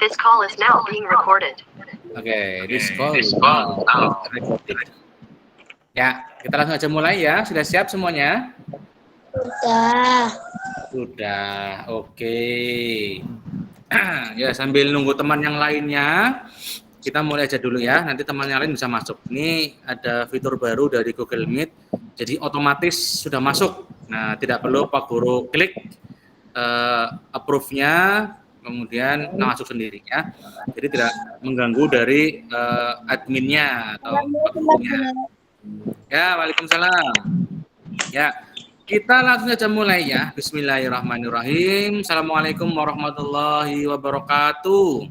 This call is now being recorded. Oke, this call now recorded. Ya, kita langsung aja mulai ya. Sudah siap semuanya? Sudah. Oke. Ya, sambil nunggu teman yang lainnya, kita mulai aja dulu ya. Nanti teman yang lain bisa masuk. Ini ada fitur baru dari Google Meet. Jadi otomatis sudah masuk. Nah, tidak perlu Pak Guru klik approve-nya, kemudian masuk sendiri ya. Jadi tidak mengganggu dari adminnya atau Pak Gurunya. Ya, waalaikumsalam. Ya, kita langsung saja mulai ya. Bismillahirrahmanirrahim. Assalamualaikum warahmatullahi wabarakatuh.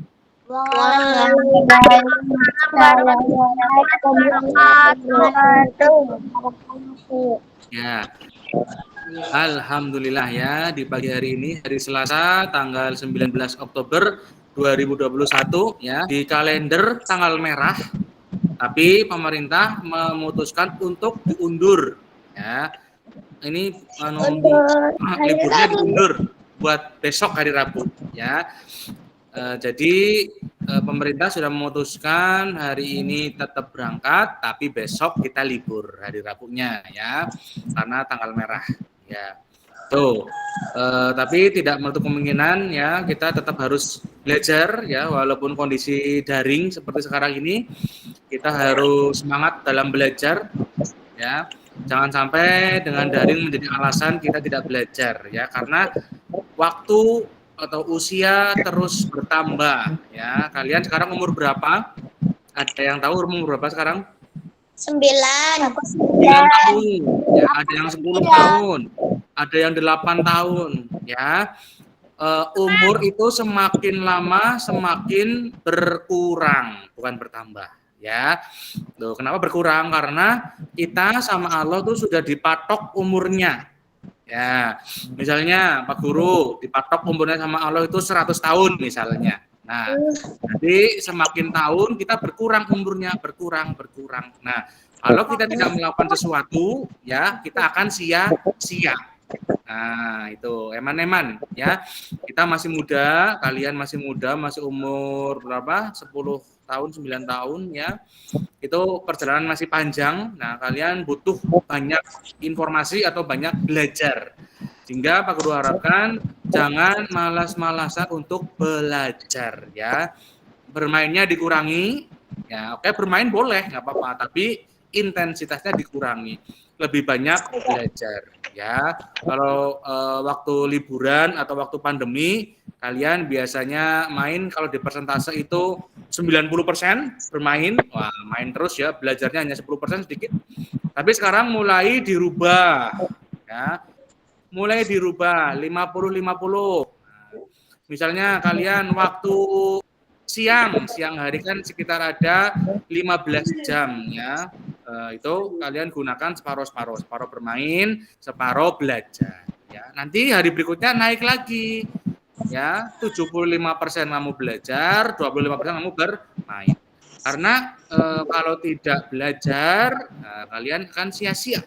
Ya, alhamdulillah ya, di pagi hari ini, hari Selasa, tanggal 19 Oktober 2021 ya, di kalender tanggal merah, tapi pemerintah memutuskan untuk diundur ya. Ini liburnya diundur buat besok hari Rabu ya. Jadi pemerintah sudah memutuskan hari ini tetap berangkat, tapi besok kita libur hari Rabunya ya, karena tanggal merah ya. Tuh, tapi tidak menutup kemungkinan ya kita tetap harus belajar ya, walaupun kondisi daring seperti sekarang ini, kita harus semangat dalam belajar ya. Jangan sampai dengan daring menjadi alasan kita tidak belajar ya, karena waktu atau usia terus bertambah ya. Kalian sekarang umur berapa? Ada yang tahu umur berapa sekarang? 9 tahun ya, ada yang 10 tahun, ada yang 8 tahun ya. Umur itu semakin lama semakin berkurang, bukan bertambah ya. Tuh, kenapa berkurang? Karena kita sama Allah tuh sudah dipatok umurnya. Ya, misalnya Pak Guru dipatok umurnya sama Allah itu 100 tahun misalnya. Nah, jadi semakin tahun kita berkurang umurnya, berkurang. Nah, kalau kita tidak melakukan sesuatu, ya kita akan sia-sia. Nah, itu eman-eman ya. Kita masih muda, kalian masih muda, masih umur berapa? 10 tahun, 9 tahun ya. Itu perjalanan masih panjang. Nah, kalian butuh banyak informasi atau banyak belajar. Sehingga Pak Guru harapkan jangan malas-malasan untuk belajar ya. Bermainnya dikurangi. Ya, oke, bermain boleh, nggak apa-apa, tapi intensitasnya dikurangi. Lebih banyak belajar ya. Kalau waktu liburan atau waktu pandemi, kalian biasanya main, kalau di persentase itu 90% bermain, wah main terus ya, belajarnya hanya 10% sedikit. Tapi sekarang mulai dirubah ya. Mulai dirubah 50-50. Misalnya kalian waktu siang hari kan sekitar ada 15 jam ya. Itu kalian gunakan separuh bermain, separuh belajar ya. Nanti hari berikutnya naik lagi ya, 75% kamu belajar, 25% kamu bermain. Karena kalau tidak belajar, kalian akan sia-sia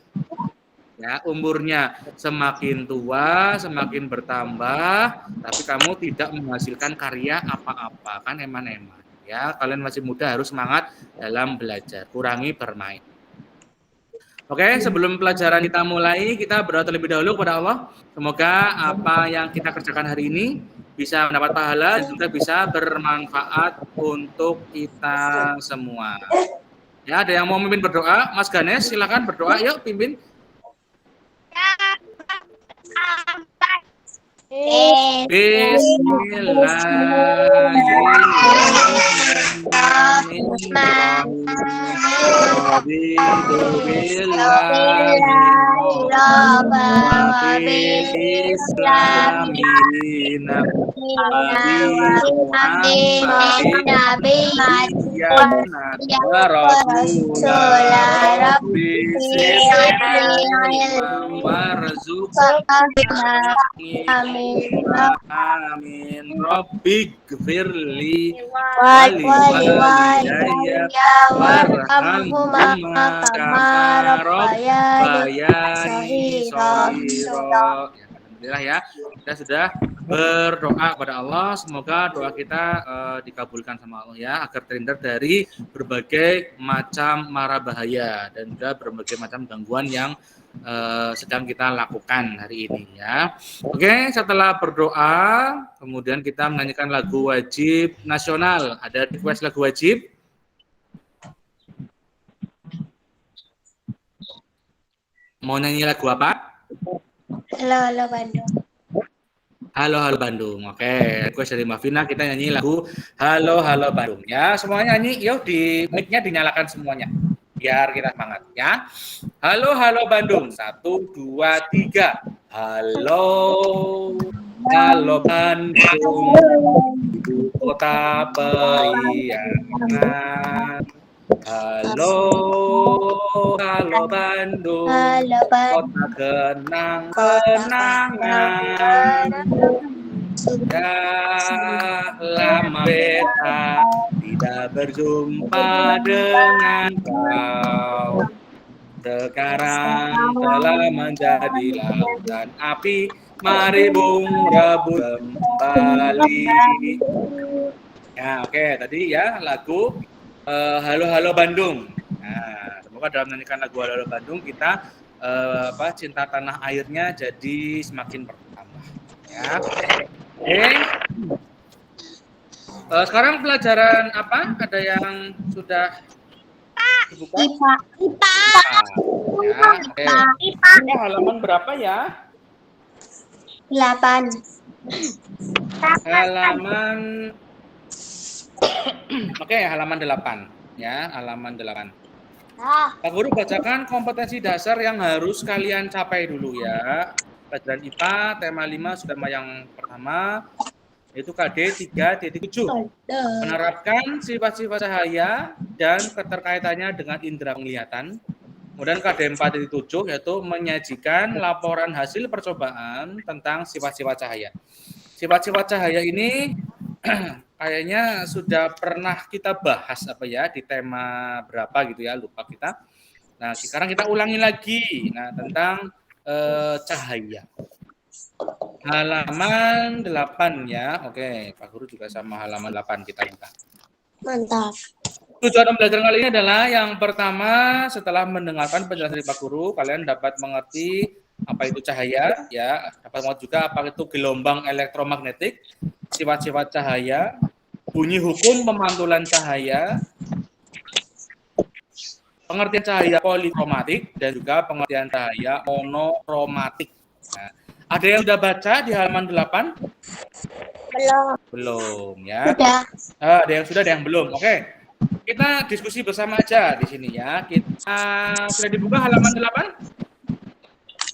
ya. Umurnya semakin tua semakin bertambah, tapi kamu tidak menghasilkan karya apa-apa, kan eman-eman ya. Kalian masih muda, harus semangat dalam belajar, kurangi bermain. Oke, sebelum pelajaran kita mulai, kita berdoa terlebih dahulu kepada Allah. Semoga apa yang kita kerjakan hari ini bisa mendapat pahala dan juga bisa bermanfaat untuk kita semua. Ya, ada yang mau memimpin berdoa? Mas Ganes, silakan berdoa. Yuk, pimpin. Amin. Rabbik firli waliwalidayya warhamhuma kama rabbayani shaghira. Alhamdulillah ya, kita sudah berdoa kepada Allah, semoga doa kita dikabulkan sama Allah ya, agar terhindar dari berbagai macam mara bahaya dan juga berbagai macam gangguan yang sedang kita lakukan hari ini ya. Oke, setelah berdoa, kemudian kita menyanyikan lagu wajib nasional. Ada request lagu wajib? Mau nyanyi lagu apa? Halo Bandung. Halo Bandung. Oke, request dari Mbak Vina, kita nyanyi lagu Halo Bandung ya. Semuanya nyanyi, yuk di mic-nya dinyalakan semuanya. Biar kita semangat ya. Halo Bandung. 1 2 3. Halo Bandung. Ibu kota periangan. Halo Bandung. Kota kenang-kenangan. Sudah lama beta tidak berjumpa dengan kau. Sekarang telah menjadi lautan api, mari bung rebut kembali. Ya, oke, tadi ya lagu Halo Bandung. Nah, semoga dalam menyanyikan lagu Halo Bandung kita cinta tanah airnya jadi semakin bertambah. Ya. Oke. Sekarang pelajaran apa? Ada yang sudah dibuka? IPA. Ya, oke. Halaman berapa ya? 8. Halaman Oke, halaman 8 ya, halaman 8. Pak Guru bacakan kompetensi dasar yang harus kalian capai dulu ya. Pelajaran IPA tema 5 sudah yang pertama yaitu KD 3.7. Menerapkan sifat-sifat cahaya dan keterkaitannya dengan indera penglihatan. Kemudian KD 4.7 yaitu menyajikan laporan hasil percobaan tentang sifat-sifat cahaya. Sifat-sifat cahaya ini kayaknya sudah pernah kita bahas di tema berapa gitu ya, lupa kita. Nah, sekarang kita ulangi lagi. Nah, tentang cahaya. Halaman 8 ya. Oke, Pak Guru juga sama halaman 8 kita buka. Mantap. Tujuan pembelajaran kali ini adalah yang pertama, setelah mendengarkan penjelasan dari Pak Guru, kalian dapat mengerti apa itu cahaya, ya, dapat mengerti juga apa itu gelombang elektromagnetik, sifat-sifat cahaya, bunyi hukum pemantulan cahaya, pengertian cahaya polikromatik, dan juga pengertian cahaya monokromatik. Nah, ada yang sudah baca di halaman 8? Belum ya. Sudah. Ada yang sudah, ada yang belum. Oke. Kita diskusi bersama aja di sini ya. Kita sudah dibuka halaman 8?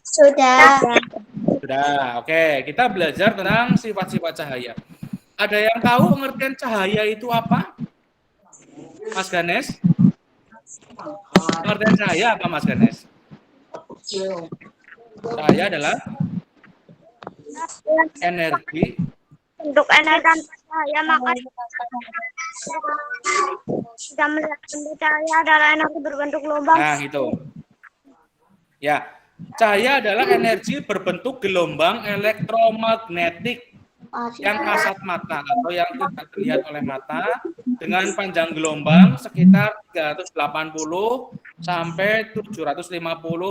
Sudah. Sudah. Oke, kita belajar tentang sifat-sifat cahaya. Ada yang tahu pengertian cahaya itu apa? Mas Ganes? Pengertian cahaya apa, Mas Ganes? Cahaya adalah energi. Untuk energi cahaya maka kita melihat cahaya adalah energi berbentuk gelombang. Nah, itu. Ya, cahaya adalah energi berbentuk gelombang elektromagnetik yang kasat mata atau yang tidak terlihat oleh mata dengan panjang gelombang sekitar 380 sampai 750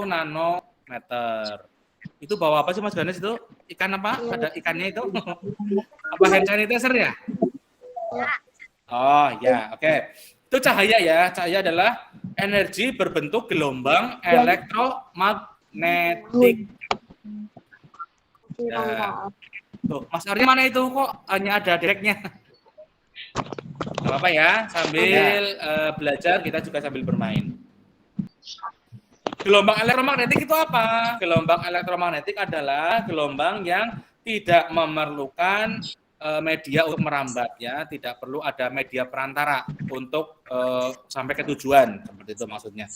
nanometer. Itu bawa apa sih Mas Ganes itu? Ikan apa? Ada ikannya itu? Apa hand sanitizer ya? Oh ya, oke. Itu cahaya ya. Cahaya adalah energi berbentuk gelombang elektromagnetik. Nah, tuh, Mas Arya mana itu kok hanya ada direknya? Gak apa-apa ya, sambil belajar kita juga sambil bermain. Gelombang elektromagnetik itu apa? Gelombang elektromagnetik adalah gelombang yang tidak memerlukan media untuk merambat ya, tidak perlu ada media perantara untuk sampai ke tujuan, seperti itu maksudnya.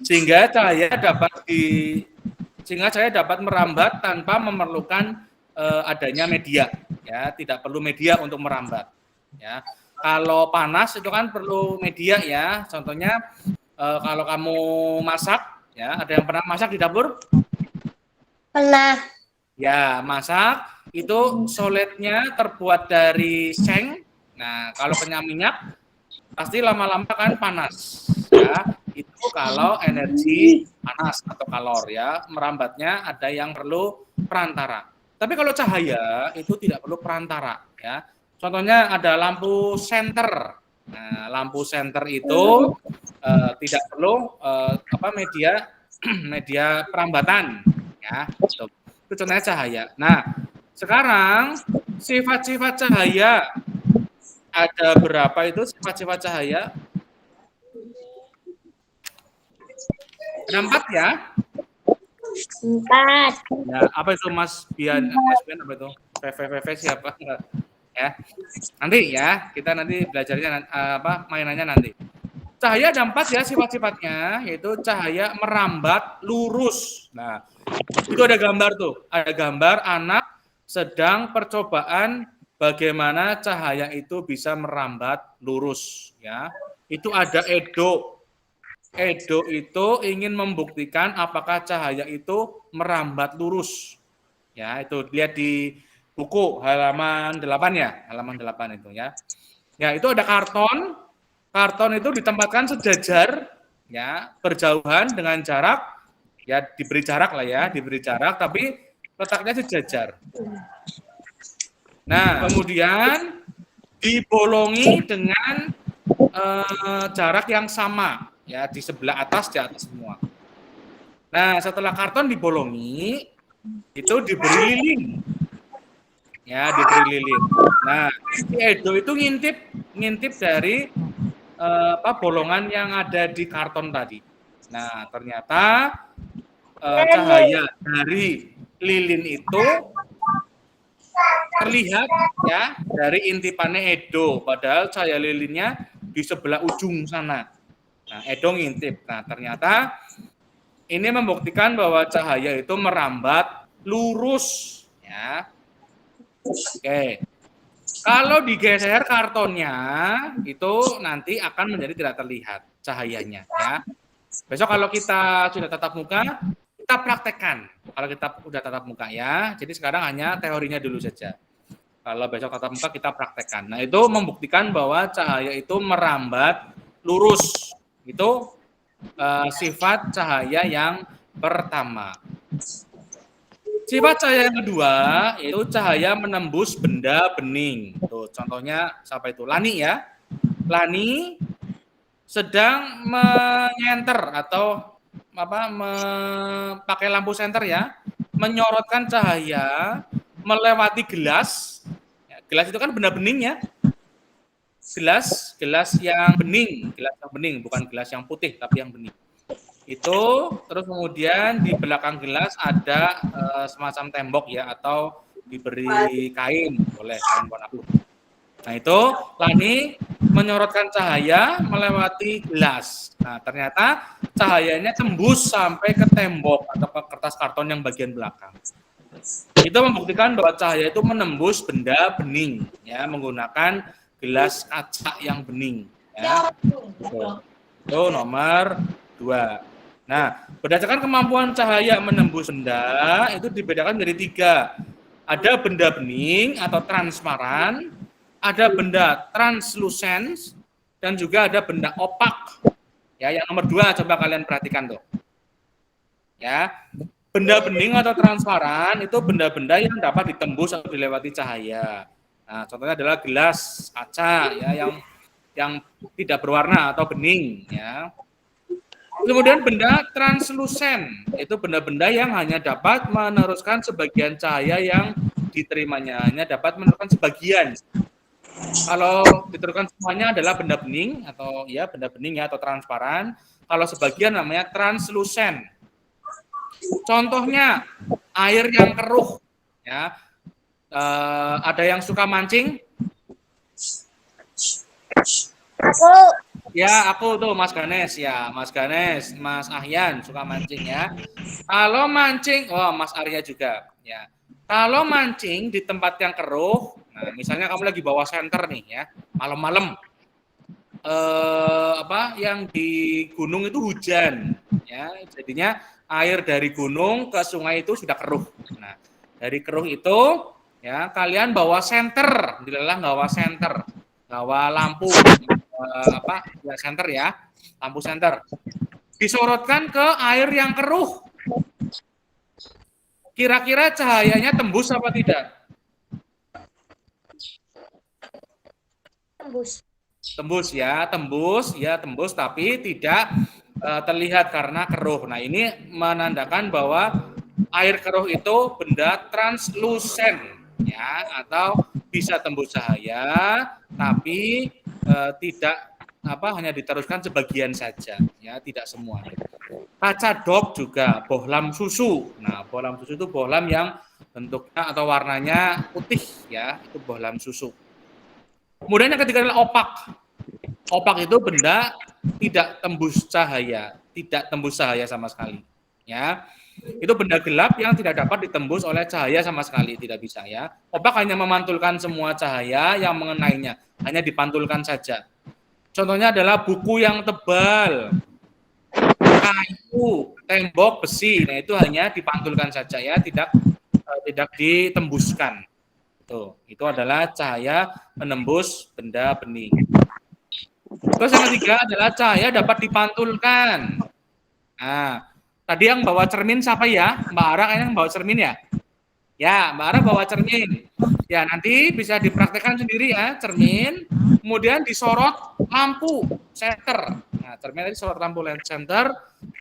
Sehingga cahaya dapat merambat tanpa memerlukan adanya media ya, tidak perlu media untuk merambat ya. Kalau panas itu kan perlu media ya. Contohnya kalau kamu masak ya, ada yang pernah masak di dapur? Pernah. Ya, masak itu solidnya terbuat dari seng. Nah, kalau kena minyak pasti lama-lama kan panas. Ya, itu kalau energi panas atau kalor ya, merambatnya ada yang perlu perantara. Tapi kalau cahaya itu tidak perlu perantara ya. Contohnya ada lampu senter. Nah, lampu senter itu tidak perlu media media perambatan ya. Itu contohnya cahaya. Nah, sekarang sifat-sifat cahaya ada berapa itu sifat-sifat cahaya? Ada 4 ya? 4. Ya, apa itu Mas Bian apa itu? VVVV siapa? Ya. Nanti ya, kita nanti belajarnya mainannya nanti. Cahaya ada 4 ya sifat-sifatnya, yaitu cahaya merambat lurus. Nah, itu ada gambar tuh. Ada gambar anak sedang percobaan bagaimana cahaya itu bisa merambat lurus ya. Itu ada Edo. Edo itu ingin membuktikan apakah cahaya itu merambat lurus. Ya, itu lihat di buku halaman 8 ya, halaman 8 itu ya. Ya, itu ada karton. Karton itu ditempatkan sejajar ya, berjauhan dengan jarak ya, diberi jarak lah ya, diberi jarak tapi letaknya sejajar. Nah, kemudian dibolongi dengan jarak yang sama ya, di sebelah atas di atas semua. Nah, setelah karton dibolongi itu diberi lilin. Ya, diberi lilin. Nah, si Edo itu ngintip dari bolongan yang ada di karton tadi. Nah, ternyata cahaya dari lilin itu terlihat ya dari intipannya Edo, padahal cahaya lilinnya di sebelah ujung sana. Nah, Edo ngintip. Nah, ternyata ini membuktikan bahwa cahaya itu merambat lurus ya. Oke. Kalau digeser kartonnya itu nanti akan menjadi tidak terlihat cahayanya ya. Besok kalau kita sudah tatap muka, kita praktekkan. Kalau kita udah tatap muka ya. Jadi sekarang hanya teorinya dulu saja. Kalau besok tatap muka kita praktekkan. Nah, itu membuktikan bahwa cahaya itu merambat lurus. Itu sifat cahaya yang pertama. Sifat cahaya yang kedua yaitu cahaya menembus benda bening. Tuh, contohnya siapa itu? Lani ya. Lani sedang menyenter atau pakai lampu senter ya, menyorotkan cahaya melewati gelas. Ya, gelas itu kan benda bening ya. Gelas yang bening, bukan gelas yang putih tapi yang bening. Itu terus kemudian di belakang gelas ada semacam tembok ya, atau diberi kain, boleh kain warna putih. Nah, itu Lani menyorotkan cahaya melewati gelas. Nah, ternyata cahayanya tembus sampai ke tembok atau ke kertas karton yang bagian belakang. Itu membuktikan bahwa cahaya itu menembus benda bening ya, menggunakan gelas kaca yang bening ya. Itu nomor 2. Nah, berdasarkan kemampuan cahaya menembus benda itu dibedakan menjadi 3. Ada benda bening atau transparan, ada benda translucent, dan juga ada benda opak. Ya, yang nomor 2 coba kalian perhatikan tuh. Ya, benda bening atau transparan itu benda-benda yang dapat ditembus atau dilewati cahaya. Nah, contohnya adalah gelas kaca ya, yang tidak berwarna atau bening ya. Kemudian benda translucent, itu benda-benda yang hanya dapat meneruskan sebagian cahaya yang diterimanya, hanya dapat meneruskan sebagian. Kalau diteruskan semuanya adalah benda bening atau ya benda bening ya atau transparan. Kalau sebagian namanya translucent. Contohnya air yang keruh ya. Ada yang suka mancing? Aku. Ya, aku tuh Mas Ganes ya, Mas Ganes, Mas Ahyan suka mancing ya. Kalau mancing, Mas Arya juga ya. Kalau mancing di tempat yang keruh, nah misalnya kamu lagi bawa senter nih ya, malam-malam, yang di gunung itu hujan, ya, jadinya air dari gunung ke sungai itu sudah keruh. Nah, dari keruh itu ya, kalian bawa senter, dilelah bawa senter, bawa lampu ya senter ya, lampu senter. Disorotkan ke air yang keruh. Kira-kira cahayanya tembus apa tidak? Tembus ya, tembus tapi tidak terlihat karena keruh. Nah, ini menandakan bahwa air keruh itu benda translucent ya, atau bisa tembus cahaya tapi tidak hanya diteruskan sebagian saja ya, tidak semua. Kaca dop juga, bohlam susu. Nah, bohlam susu itu bohlam yang bentuknya atau warnanya putih ya, itu bohlam susu. Kemudian yang ketiga adalah opak. Opak itu benda tidak tembus cahaya sama sekali. Ya, itu benda gelap yang tidak dapat ditembus oleh cahaya sama sekali, tidak bisa ya. Opak hanya memantulkan semua cahaya yang mengenainya, hanya dipantulkan saja. Contohnya adalah buku yang tebal, kayu, tembok, besi. Nah, itu hanya dipantulkan saja ya, tidak ditembuskan. Itu adalah cahaya menembus benda bening. Terus yang ketiga adalah cahaya dapat dipantulkan. Nah, tadi yang bawa cermin siapa ya? Mbak Ara kayaknya yang bawa cermin ya? Ya, Mbak Ara bawa cermin. Ya, nanti bisa dipraktekkan sendiri ya, cermin. Kemudian disorot lampu senter. Nah, cermin tadi sorot lampu senter.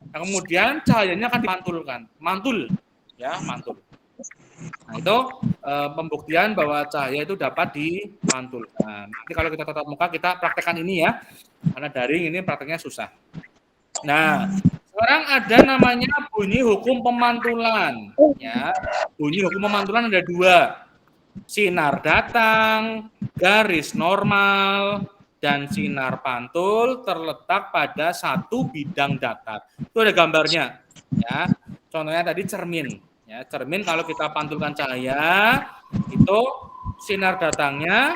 Kemudian cahayanya akan dipantulkan. Mantul. Ya, mantul. Nah, itu pembuktian bahwa cahaya itu dapat dipantulkan. Nanti kalau kita tatap muka, kita praktekkan ini ya. Karena daring ini prakteknya susah. Nah, sekarang ada namanya bunyi hukum pemantulan. Ya, bunyi hukum pemantulan ada dua. Sinar datang, garis normal, dan sinar pantul terletak pada satu bidang datar. Itu ada gambarnya. Ya, contohnya tadi cermin. Ya, cermin kalau kita pantulkan cahaya, itu sinar datangnya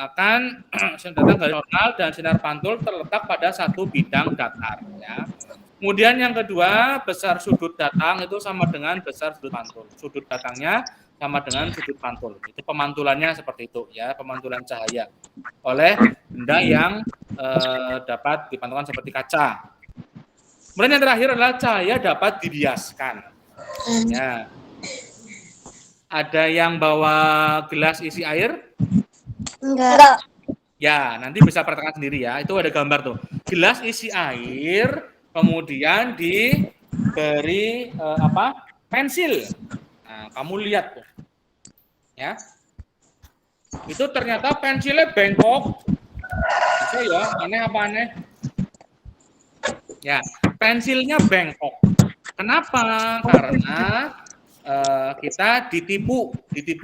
akan sinar datang garis normal dan sinar pantul terletak pada satu bidang datar. Ya. Kemudian yang kedua, besar sudut datang itu sama dengan besar sudut pantul. Sudut datangnya sama dengan sudut pantul. Itu pemantulannya seperti itu, ya, pemantulan cahaya oleh benda yang dapat dipantulkan seperti kaca. Kemudian yang terakhir adalah cahaya dapat dibiaskan. Ya. Ada yang bawa gelas isi air? Enggak. Ya, nanti bisa praktekkan sendiri ya. Itu ada gambar tuh. Gelas isi air, kemudian diberi pensil. Nah, kamu lihat tuh. Ya. Itu ternyata pensilnya bengkok. Bisa ya, aneh apa aneh? Ya, pensilnya bengkok. Kenapa? Karena kita ditipu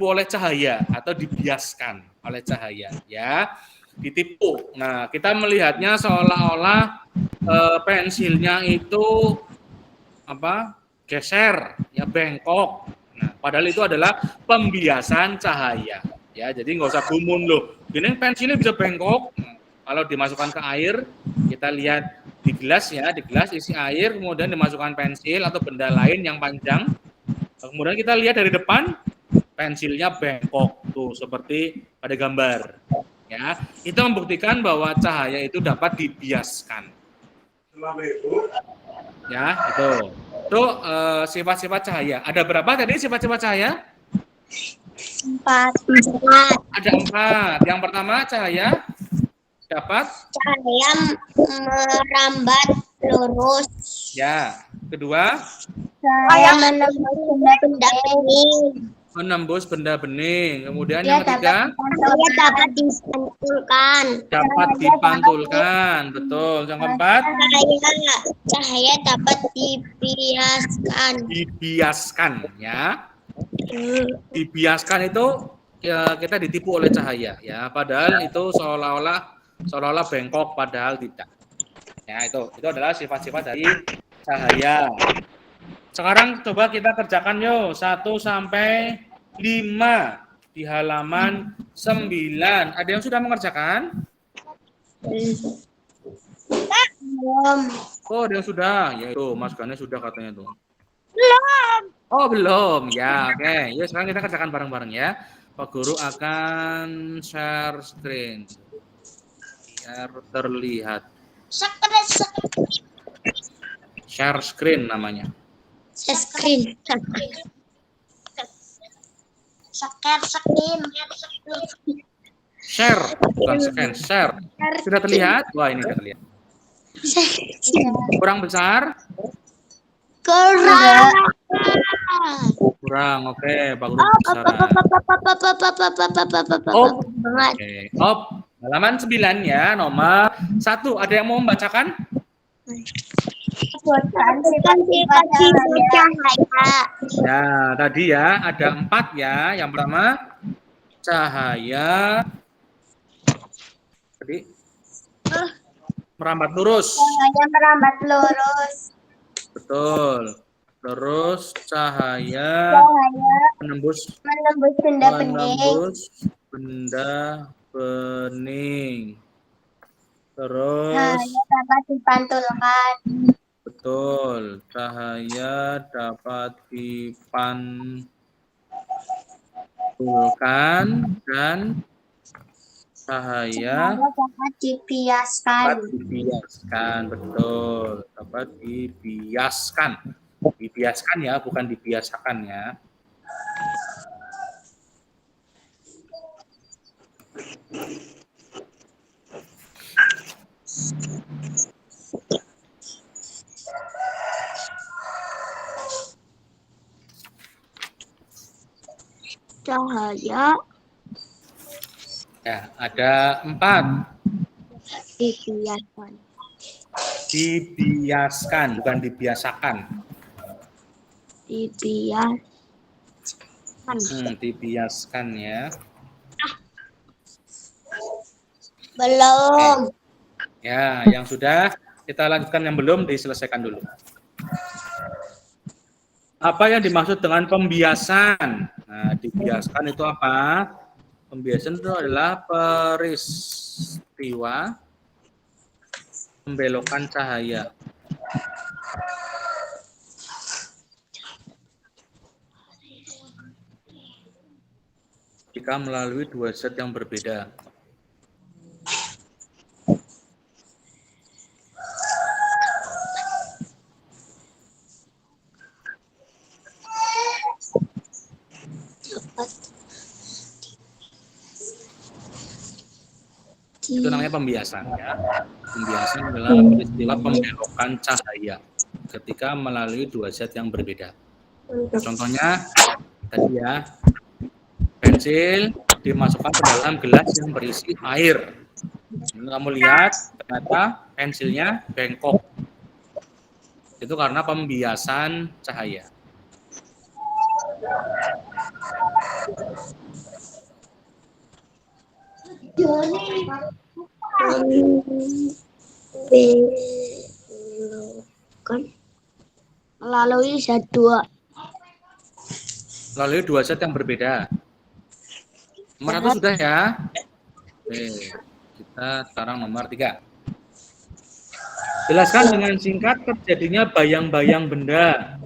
oleh cahaya atau dibiaskan oleh cahaya, ya, ditipu. Nah, kita melihatnya seolah-olah pensilnya itu geser, ya, bengkok. Nah, padahal itu adalah pembiasan cahaya, ya. Jadi nggak usah gumun loh. Ini pensilnya bisa bengkok. Nah, kalau dimasukkan ke air, kita lihat di gelas ya, di gelas isi air, kemudian dimasukkan pensil atau benda lain yang panjang. Kemudian kita lihat dari depan, pensilnya bengkok tuh seperti pada gambar. Ya, itu membuktikan bahwa cahaya itu dapat dibiaskan. Ya, itu. Itu sifat-sifat cahaya. Ada berapa tadi sifat-sifat cahaya? 4. Ada 4. Yang pertama cahaya dapat Cahaya merambat lurus. Ya. Kedua, Cahaya menembus benda bening. menembus benda bening. Kemudian yang ketiga, Cahaya dapat dipantulkan. dapat dipantulkan. Betul. Yang keempat, Cahaya dapat dibiaskan. dibiaskan, ya. Dibiaskan itu ya, kita ditipu oleh cahaya, ya. Padahal itu seolah-olah bengkok, padahal tidak. Ya, itu adalah sifat-sifat dari cahaya. Sekarang coba kita kerjakan yuk 1 sampai 5 di halaman 9. Ada yang sudah mengerjakan? Belum. Oh, ada yang sudah. Ya itu Mas Gane sudah katanya tuh. Belum. Oh, belum. Ya, oke. Yuk sekarang kita kerjakan bareng-bareng ya. Pak Guru akan share screen biar terlihat. Share screen namanya. Screen. Share, bukan scan, share. Sudah terlihat? Wah, ini sudah terlihat. Kurang besar? Kurang. Kurang. Oke, Pak Guru besaran. Op. Oke, op. Halaman 9 ya, nomor 1. Ada yang mau membacakan? Sifat cahaya. Ya, tadi ya, ada 4 ya. Yang pertama, cahaya. Tadi merambat lurus. Cahaya merambat lurus. Betul. Terus cahaya menembus benda bening. menembus benda bening. Terus Cahaya dapat dipantulkan. betul, cahaya dapat dipantulkan dan cahaya dapat dibiaskan. betul, dapat dibiaskan ya, bukan dibiasakan ya. Cahaya Ya, ada 4. dibiaskan. Dibiaskan, bukan dibiasakan. Dibiaskan ya. Belum. Ya, yang sudah kita lanjutkan, yang belum diselesaikan dulu. Apa yang dimaksud dengan pembiasan? Nah, dibiaskan itu apa? Pembiasan itu adalah peristiwa membelokkan cahaya. Jika melalui 2 zat yang berbeda. Itu namanya pembiasan ya. Pembiasan adalah peristiwa pembelokan cahaya ketika melalui 2 zat yang berbeda. Contohnya tadi ya, pensil dimasukkan ke dalam gelas yang berisi air. Kamu lihat ternyata pensilnya bengkok. Itu karena pembiasan cahaya. Melalui zat 2. Melalui 2 zat yang berbeda. Nomor 1 sudah ya. Oke, kita sekarang nomor 3. Jelaskan dengan singkat terjadinya bayang-bayang benda.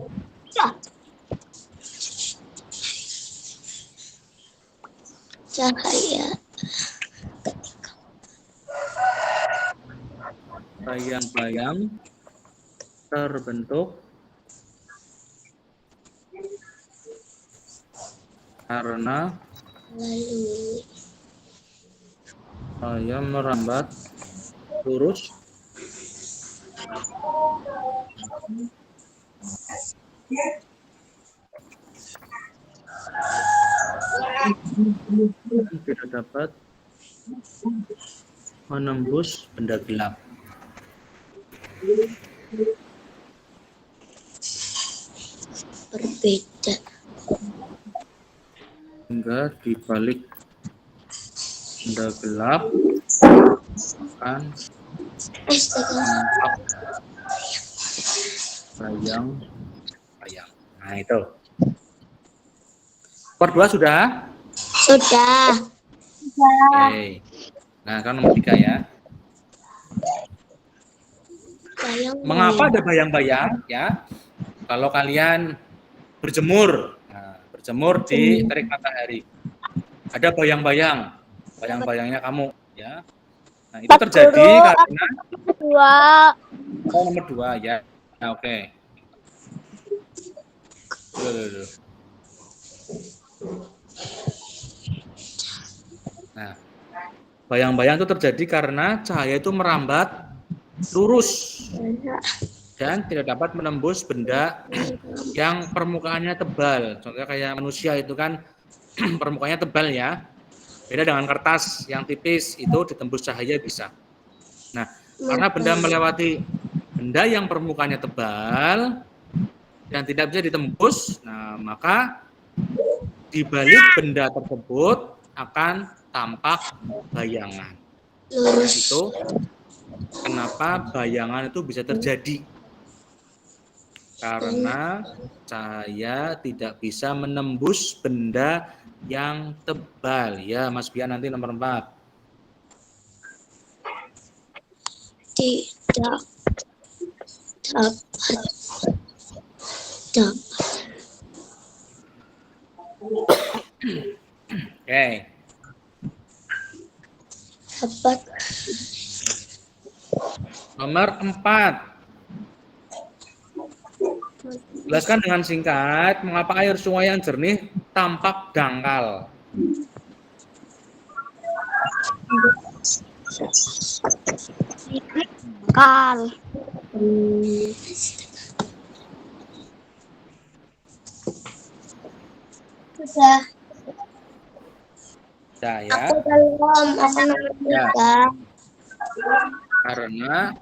Cahaya Bayang-bayang terbentuk karena cahaya merambat lurus tidak dapat menembus benda gelap. berbeda. Hingga di balik benda gelap akan nampak bayang-bayang. Nah itu. Part 2 sudah? Sudah. Oke. Nah, kan nomor 3 ya. Bayang. Mengapa ada bayang-bayang? Ya, kalau kalian berjemur. Nah, berjemur di terik matahari. Ada bayang-bayang, bayang-bayangnya kamu, ya. Nah, itu terjadi karena nomor 2 ya. Nah, oke. Dulu. Nah, bayang-bayang itu terjadi karena cahaya itu merambat lurus dan tidak dapat menembus benda yang permukaannya tebal. Contohnya kayak manusia itu kan permukaannya tebal ya. Beda dengan kertas yang tipis, itu ditembus cahaya bisa. Nah, karena benda melewati benda yang permukaannya tebal dan tidak bisa ditembus, nah maka di balik benda tersebut akan tampak bayangan. Nah, itu kenapa bayangan itu bisa terjadi? Karena cahaya tidak bisa menembus benda yang tebal. Ya, Mas Bian nanti nomor 4. Tidak dapat. Oke. Dapat. Nomor 4. Jelaskan dengan singkat mengapa air sungai yang jernih tampak dangkal. Kal. Sudah. Ya. Aku belum. Aku nomor 3. Karena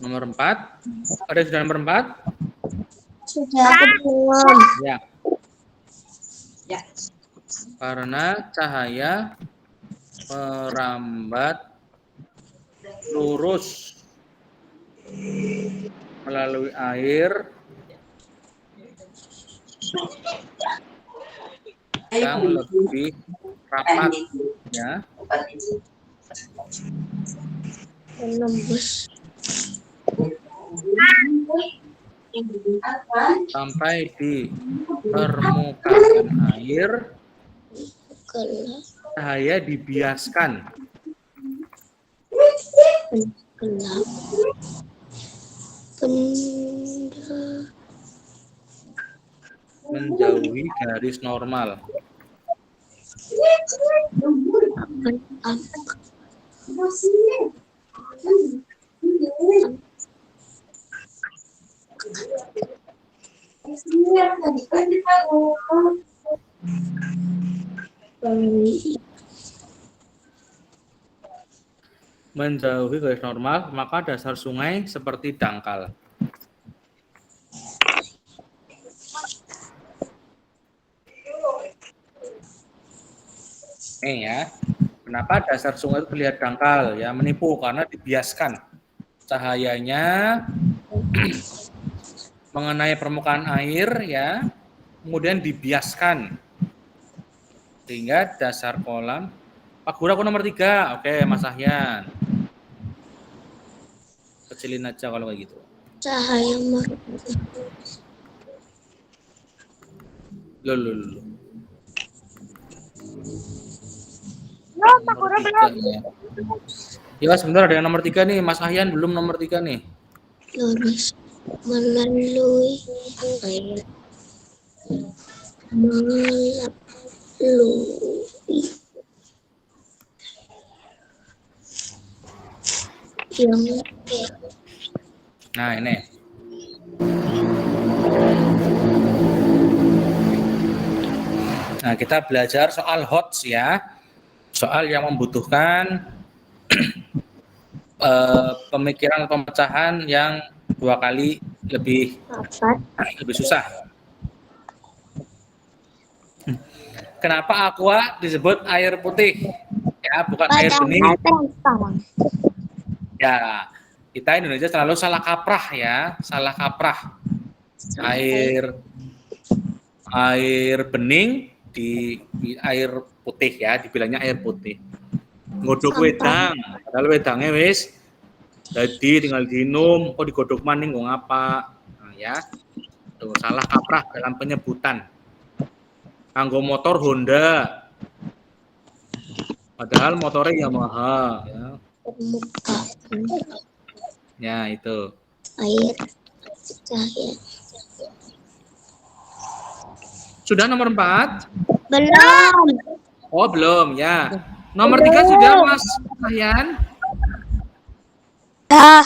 nomor 4. Ada sudah nomor 4? Sudah. Aku belum. Ya. Karena cahaya merambat lurus melalui air yang lebih rapat, ya, Menembus. sampai di permukaan air. Gelap. Cahaya dibiaskan Gelap. Benda. menjauhi garis normal. Apa? Menjauhi garis normal, maka dasar sungai seperti dangkal. Nih ya, kenapa dasar sungai itu terlihat dangkal? Ya, menipu karena dibiaskan cahayanya mengenai permukaan air, ya, kemudian dibiaskan sehingga dasar kolam. Pak Guru, aku nomor 3. Oke, Mas Ahyan. Kecilin aja kalau kayak gitu. Cahaya Loh. Pak Guru Nomor 3 ya. Ya, sebentar ada yang nomor 3 nih. Mas Ahyan belum nomor 3 nih. lurus melalui air. Melalui yang Nah, ini. Nah, kita belajar soal HOTS ya. Soal yang membutuhkan pemikiran pemecahan yang 2 kali lebih susah. Kenapa aqua disebut air putih? Ya, bukan air bening. Ya, kita Indonesia selalu salah kaprah ya, salah kaprah. air bening di air putih ya, dibilangnya air putih. Ngodok wedang, padahal wedangnya wis jadi tinggal diinum, kok digodok maning kok ngapa? Nah, ya. Tuh, salah kaprah dalam penyebutan. Kanggo motor Honda. Padahal motornya Yamaha ya. Permukaan Ya, itu. air cahaya. Sudah nomor 4? Belum. Oh, belum ya. Nomor 3 sudah, Mas Ryan. Dah.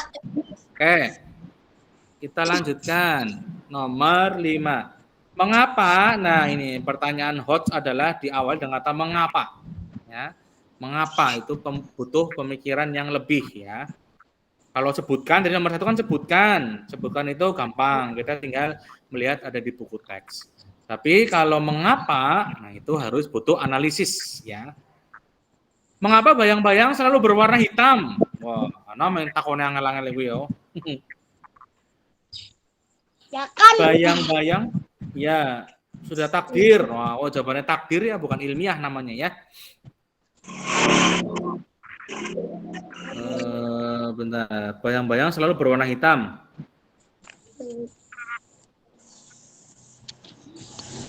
Oke. Kita lanjutkan. Nomor 5. Mengapa? Nah, ini pertanyaan hot adalah di awal dengan kata mengapa. Ya. Mengapa itu butuh pemikiran yang lebih ya. Kalau sebutkan dari nomor 1 kan sebutkan. Sebutkan itu gampang. Kita tinggal melihat ada di buku teks. Tapi kalau mengapa, nah itu harus butuh analisis ya. Mengapa bayang-bayang selalu berwarna hitam? Wah, ana main takone angel-angel iku ya. Ya kan. Bayang-bayang ya sudah takdir. Wah, oh jawabannya takdir ya, bukan ilmiah namanya ya. Bentar, bayang-bayang selalu berwarna hitam.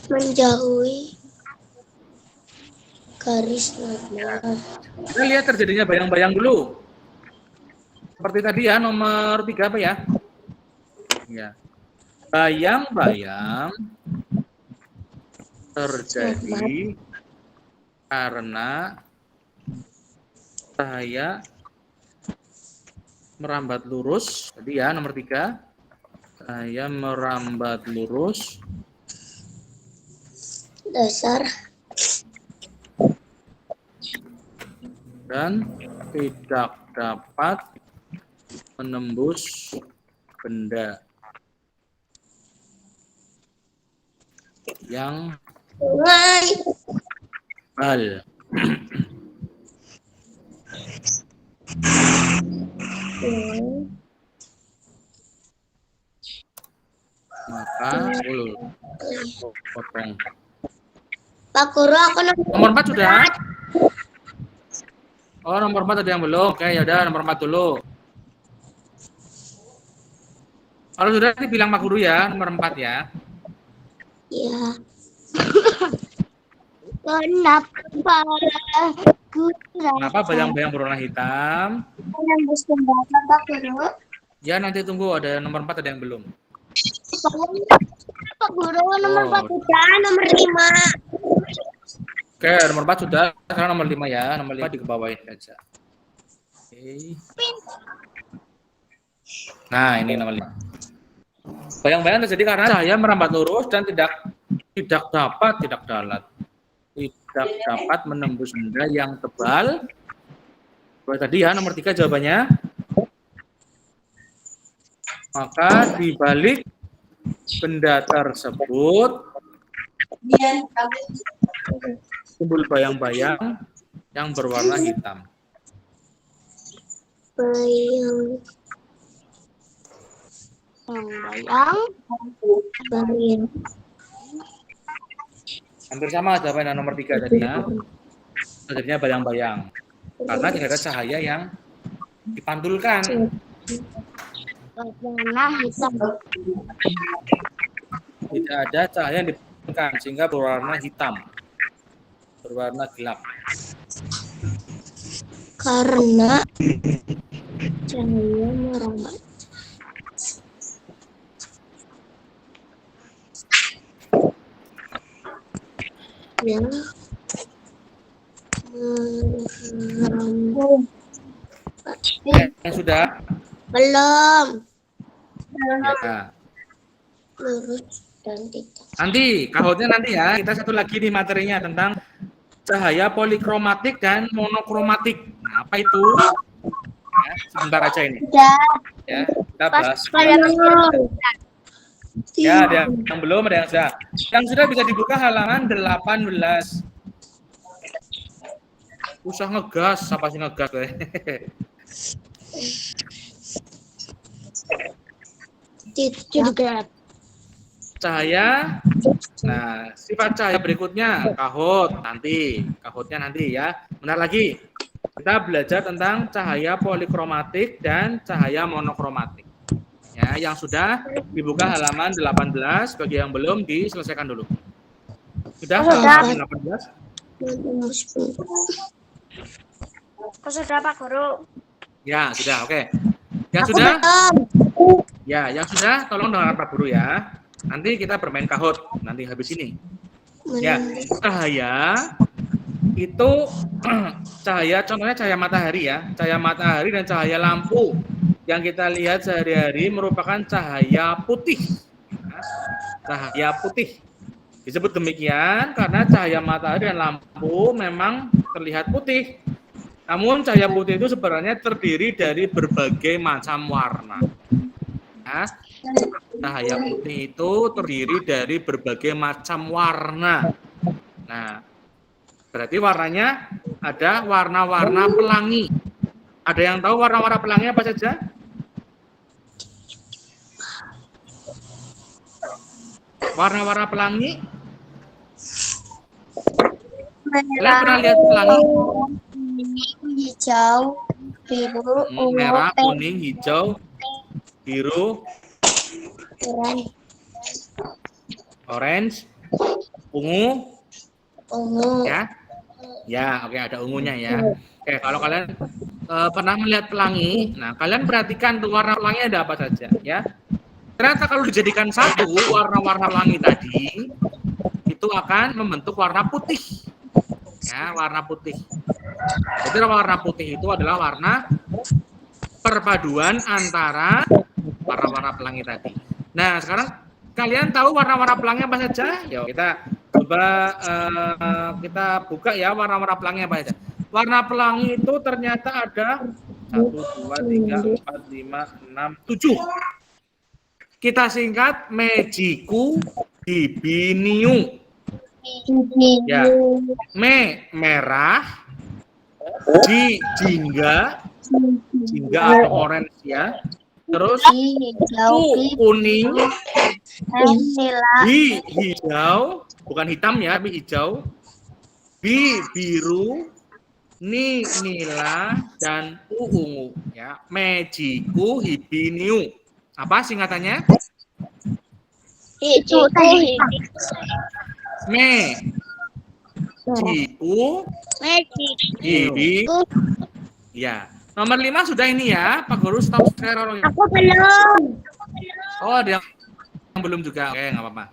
Menjauhi garis normal. Kita lihat terjadinya bayang-bayang dulu. Seperti tadi ya, nomor 3 apa ya? Ya. Bayang-bayang terjadi karena cahaya merambat lurus. Tadi ya, nomor 3. Cahaya merambat lurus Dasar dan tidak dapat menembus benda yang sungai. tebal. Maka potong. Pak Guru, aku Nomor 4 sudah? Oh, nomor 4 ada yang belum. Oke, ya udah nomor 4 dulu. Kalau sudah dibilang Pak Guru ya, nomor 4 ya. ya. Kenapa bayang-bayang berwarna hitam? Menembus jembatan, Pak Guru? Ya, nanti tunggu ada nomor 4 ada yang belum. Pak Guru nomor Oh. 4 udah, nomor 5. Oke, nomor 4 sudah. Sekarang nomor 5 ya. Nomor 5 dikebawain saja. Oke. Nah, ini nomor 5. Bayang-bayang terjadi karena cahaya merambat lurus dan tidak dapat menembus benda yang tebal. Kalau tadi ya nomor 3 jawabannya. Maka di balik benda tersebut timbul bayang-bayang yang berwarna hitam. Bayang. Hampir sama jawaban yang nomor 3 tadi ya. Terjadinya bayang-bayang. Karena tidak ada cahaya yang dipantulkan. Warna hitam. Tidak ada cahaya yang dipantulkan sehingga berwarna hitam. Berwarna gelap. Karena cahaya merambat. Yang merambat. Yang sudah? Belum. Ya. Lurus dan tidak. Nanti, kahutnya nanti ya. Kita satu lagi nih materinya tentang cahaya polikromatik dan monokromatik. Nah, apa itu? Ya, sebentar aja ini. Ya, kita bahas. Ya, ada yang belum, ada yang sudah. Yang sudah bisa dibuka halaman 18. Usah ngegas, apa sih ngegas? Tidak cahaya. Nah, sifat cahaya berikutnya kahutnya nanti ya. Benar lagi. Kita belajar tentang cahaya polikromatik dan cahaya monokromatik. Ya, yang sudah dibuka halaman 18, bagi yang belum diselesaikan dulu. Sudah halaman 18? Sudah Pak Guru. Ya, sudah. Oke. Yang Aku sudah? belum. Ya, yang sudah tolong dengar Pak Guru ya. Nanti kita bermain kahut nanti habis ini. Ya, cahaya itu cahaya, contohnya cahaya matahari ya. Cahaya matahari dan cahaya lampu yang kita lihat sehari-hari merupakan cahaya putih. Nah, cahaya putih. Disebut demikian karena cahaya matahari dan lampu memang terlihat putih. Namun cahaya putih itu sebenarnya terdiri dari berbagai macam warna. Nah, cahaya putih itu terdiri dari berbagai macam warna. Nah, berarti warnanya ada warna-warna pelangi. Ada yang tahu warna-warna pelangi apa saja? Warna-warna pelangi? Kalian pernah lihat pelangi? Hijau, biru, ungu, Merah, kuning, hijau, biru, orange, ungu. Ya, ya, oke, ada ungunya ya. Oke, kalau kalian pernah melihat pelangi, nah kalian perhatikan tuh warna pelangi ada apa saja, ya. Ternyata kalau dijadikan satu warna-warna pelangi tadi, itu akan membentuk warna putih, ya, warna putih. Jadi warna putih itu adalah warna perpaduan antara warna-warna pelangi tadi. Nah, sekarang kalian tahu warna-warna pelangi apa saja? Yuk kita coba kita buka ya warna-warna pelangi apa saja. Warna pelangi itu ternyata ada 1, 2, 3, 4, 5, 6, 7. Kita singkat Mejiku Hibiniu. Ya, merah, jingga atau orange ya. Terus kuning, hijau, bukan hitam ya, tapi hijau. Biru, nila dan ungu ya. Mejiku Hibiniu. Apa singkatannya? Hijau. Mejiku Hibi. Ya. Nomor 5 sudah ini ya, Pak Guru, stop share. Aku belum. Oh, ada yang belum juga. Oke, nggak apa-apa.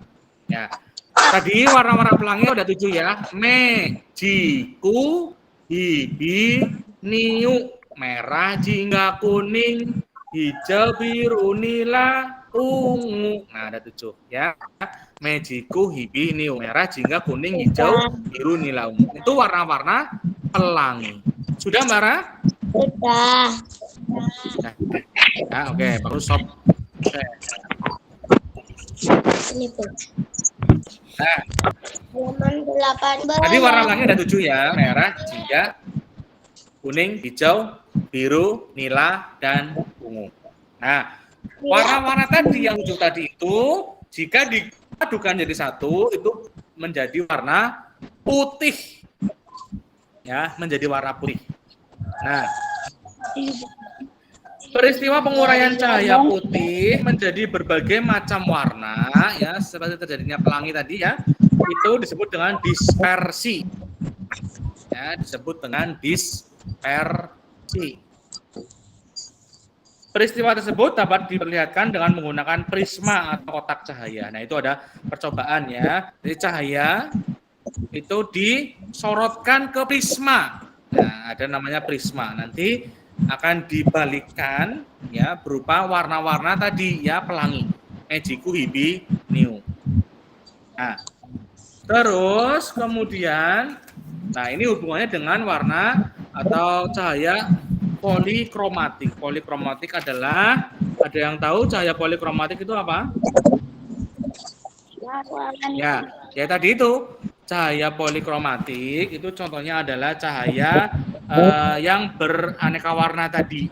Ya. Tadi warna-warna pelangi udah 7 ya. Mejiku Hibiniu. Merah, jingga, kuning, hijau, biru, nila, ungu. Nah, ada 7 ya. Mejiku Hibiniu. Merah, jingga, kuning, hijau, biru, nila, ungu. Itu warna-warna pelangi. Sudah, Mbak Ra? Sudah. Ya, oke, baru stop. Ini pun. Nah, Halaman 18. tadi warna pelangi ada 7 ya, merah, jingga, kuning, hijau, biru, nila, dan ungu. Nah, warna-warna tadi yang 7 tadi itu, jika dipadukan jadi satu, itu menjadi warna putih. Ya, menjadi warna putih. Nah, peristiwa penguraian cahaya putih menjadi berbagai macam warna, ya, seperti terjadinya pelangi tadi ya, itu disebut dengan dispersi. Ya, disebut dengan dispersi. Peristiwa tersebut dapat diperlihatkan dengan menggunakan prisma atau kotak cahaya. Nah, itu ada percobaan ya. Jadi cahaya itu disorotkan ke prisma. Nah, ada namanya prisma. Nanti akan dibalikkan ya berupa warna-warna tadi ya pelangi. Mejiku Hibiniu. Nah, terus kemudian, nah ini hubungannya dengan warna atau cahaya polikromatik. Polikromatik adalah, ada yang tahu cahaya polikromatik itu apa? Ya, ya tadi itu cahaya polikromatik itu contohnya adalah cahaya yang beraneka warna tadi.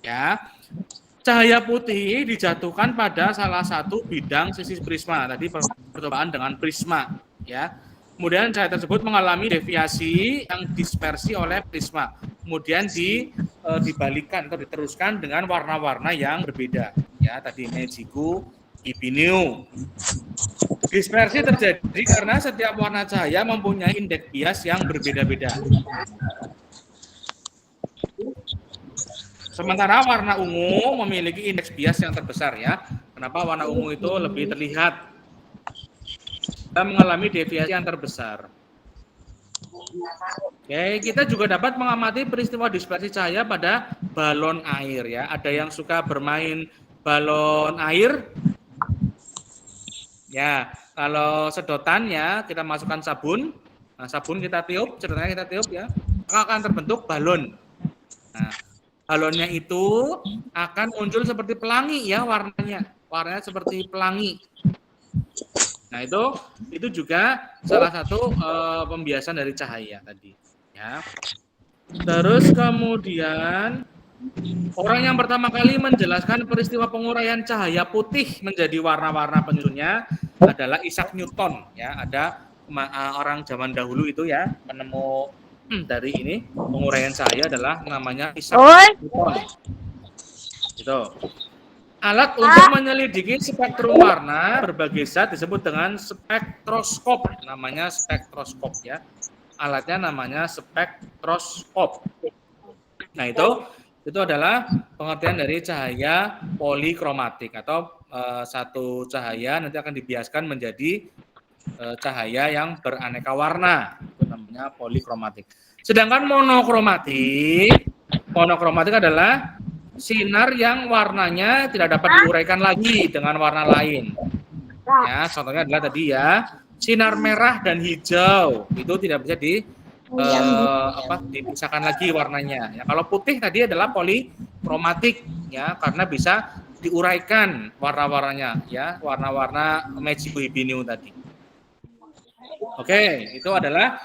Ya, cahaya putih dijatuhkan pada salah satu bidang sisi prisma. Tadi percobaan dengan prisma, ya. Kemudian cahaya tersebut mengalami deviasi yang dispersi oleh prisma. Kemudian dibalikan atau diteruskan dengan warna-warna yang berbeda. Ya, tadi Meiji-ku, Ibiniu. Dispersi terjadi karena setiap warna cahaya mempunyai indeks bias yang berbeda-beda. Sementara warna ungu memiliki indeks bias yang terbesar, ya. Kenapa warna ungu itu lebih terlihat dan mengalami deviasi yang terbesar? Oke, kita juga dapat mengamati peristiwa dispersi cahaya pada balon air, ya. Ada yang suka bermain balon air? Ya, kalau sedotannya kita masukkan sabun, nah sabun kita tiup, sedotannya kita tiup, ya, maka akan terbentuk balon. Nah, balonnya itu akan muncul seperti pelangi, ya, warnanya seperti pelangi. Nah, itu juga salah satu pembiasan dari cahaya tadi, ya. Terus kemudian orang yang pertama kali menjelaskan peristiwa penguraian cahaya putih menjadi warna-warna penyusunnya adalah Isaac Newton, ya. Ada orang zaman dahulu itu, ya, penemu dari ini penguraian cahaya adalah namanya Isaac Newton. Itu. Alat untuk menyelidiki spektrum warna berbagai zat disebut dengan spektroskop, namanya spektroskop, ya. Alatnya namanya spektroskop. Nah, itu adalah pengertian dari cahaya polikromatik atau satu cahaya nanti akan dibiaskan menjadi cahaya yang beraneka warna, itu namanya polikromatik. Sedangkan monokromatik adalah sinar yang warnanya tidak dapat diuraikan lagi dengan warna lain. Ya, contohnya adalah tadi, ya, sinar merah dan hijau itu tidak bisa dipisahkan lagi warnanya. Ya, kalau putih tadi adalah polikromatik, ya, karena bisa diuraikan warna-warnanya, ya, warna-warna Meiji-ku Ibiniu tadi. Oke, itu adalah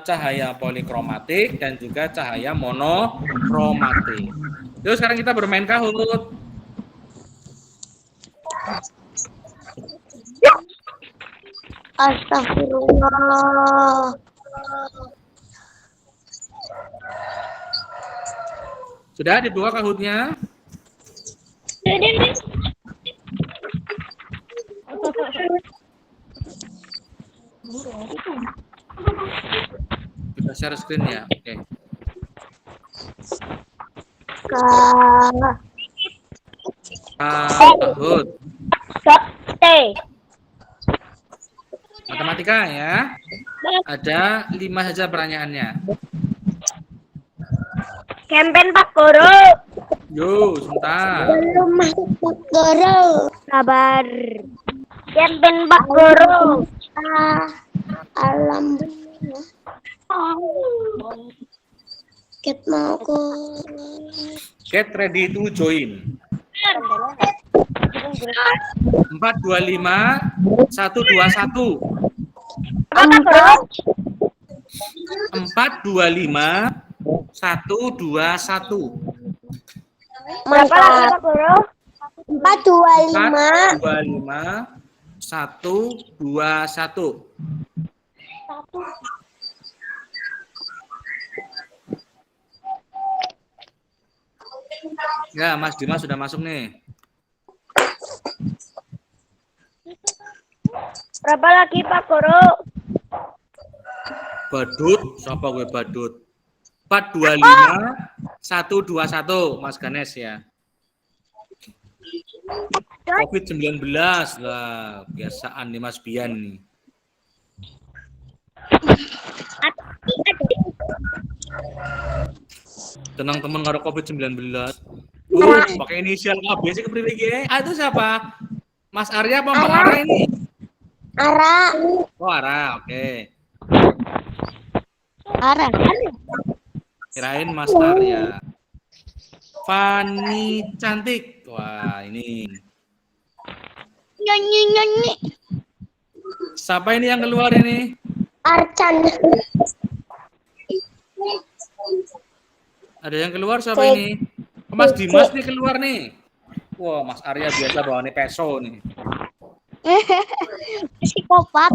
cahaya polikromatik dan juga cahaya monokromatik. Yuk, sekarang kita bermain Kahoot. Astagfirullah. Sudah dibuka Kahootnya? Kita share screen, ya. Oke. Kahoot. Matematika, ya. Ada 5 saja pertanyaannya. Campaign Pak Guru. Yuk, sebentar. Belum masuk Pak Guru. Sabar. Campaign Pak Guru. Alhamdulillah. Ket mau aku. Get ready to join. 425 121. 425 121. Berapa lagi Pak Guru? 425 425 121. Ya, Mas Dimas sudah masuk nih. Berapa lagi Pak Guru? Badut, siapa gue badut? 425 121, Mas Ganes, ya. COVID-19 lah, biasaan nih Mas Bian nih. Tenang teman karo COVID-19. Pakai inisial KB sih kepriwe iki? Itu siapa? Mas Arya apa Mbak Ara ini? Ara. Oh, Ara, oke. Ara. Kirain Mas Arya. Fani cantik. Wah, ini. Nyanyi. Siapa ini yang keluar ini? Arcan. Ada yang keluar siapa ini? Mas Dimas nih keluar nih. Wah, Mas Arya biasa bawa nih peso nih. Psikopat.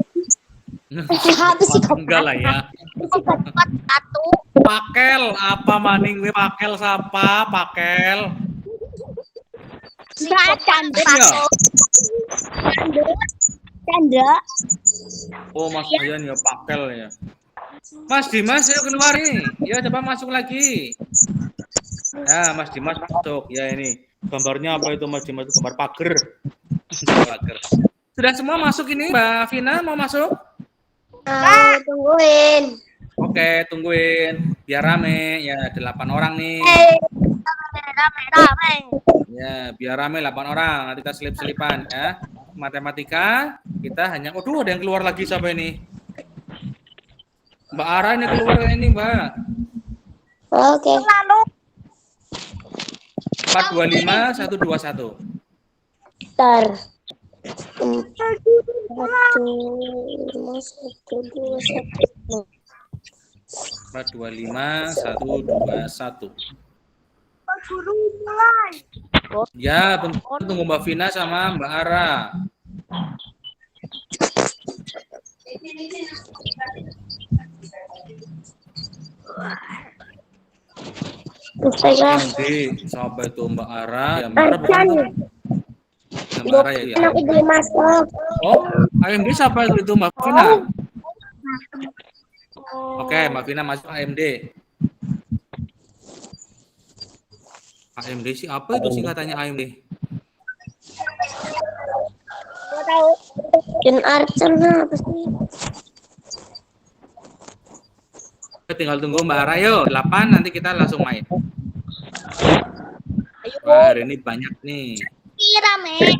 Enggak lah ya. Psikopat satu. Pakel, apa maning we pakel sapa? Pakel. Canda. Iya. Canda. Oh, Mas Aryan ya pakel ya. Mas Dimas, yuk keluar nih. Ya, coba masuk lagi. Ya, Mas Dimas masuk. Ya, ini gambarnya apa itu Mas Dimas? Itu gambar pager. Pager. Sudah semua masuk ini, Mbak Vina mau masuk? Tungguin. Oke, tungguin. Biar rame. Ya, 8 orang nih. Rame. Ya, biar rame 8 orang. Nanti kita selip-selipan ya. Matematika kita hanya ada yang keluar lagi siapa ini? Mbak Ara ini keluar ini, Mbak. Oke. Lalu 425 121. Bentar. 1, 425 121. guru mulai. Ya, tunggu Mbak Vina sama Mbak Ara. Astaga. Nanti sampai itu Mbak Ara, ya Mbak Ara bukan tuh. Ya, Mbak Ara ya. Anak itu masuk. Oh, AMD siapa itu Mbak Vina? Oke, Mbak Vina masuk AMD. AMD sih apa itu singkatannya AMD? Gak tahu. Dan Arcana apa sih? Tinggal tunggu Mbak Ara yuk, 8 nanti kita langsung main. Wah, hari ini banyak nih. Rame.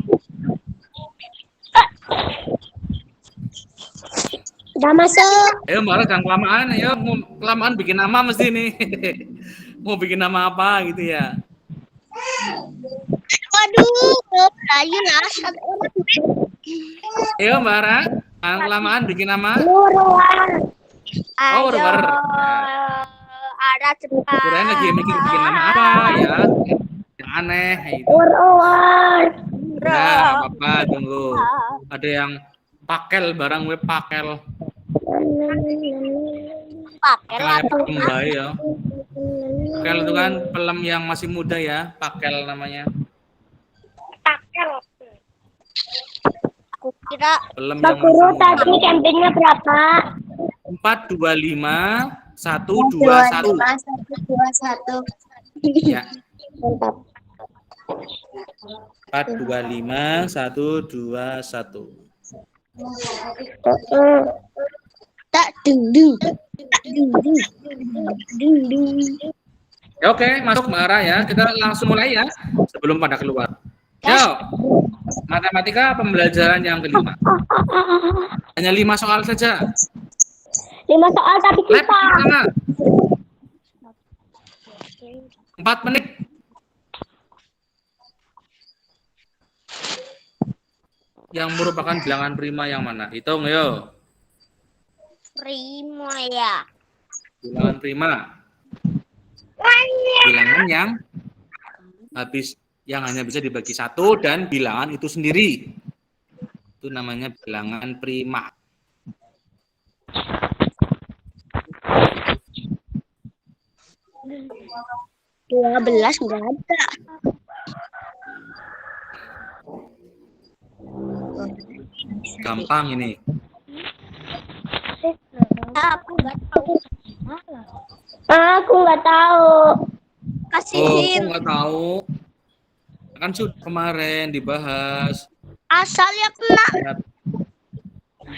Udah masuk. Ayo Mbak Ara jangan kelamaan, ayo mau kelamaan bikin nama mesti nih. Mau bikin nama apa gitu ya. Waduh, ayo lah. Ayo Mbak Ara, jangan kelamaan bikin nama. Luruan. Oh, Ayo. udah Ada cepat. Kirain lagi mikir bikin nama apa ya. Yang aneh itu. Luruan. Nah, apa tunggu. Ada yang pakel barang web pakel. Pakai lah. Kayak pelem bae ya. Pakel itu kan pelem yang masih muda ya, pakel namanya. Pakai. Aku kira Pelem Pak yang Guru masih muda. tadi campingnya berapa? 425 121. 121. Ya. Mantap. 425 121. Tak dung. Dung. Ya, oke, masuk Mbak Ara ya. Kita langsung mulai ya sebelum pada keluar. Yo. Matematika pembelajaran yang kelima. Hanya 5 soal saja. 5 soal tapi Lab kita. pertama. 4 menit. Yang merupakan bilangan prima yang mana? Hitung yo. primo ya. Bilangan prima. Bilangan yang hanya bisa dibagi 1 dan bilangan itu sendiri. Itu namanya bilangan prima. Dua belas nggak ada. Gampang ini. Aku nggak tahu. Aku nggak tahu. Kasih Oh, hint. aku nggak tahu. Kan sudah kemarin dibahas. Asalnya kena.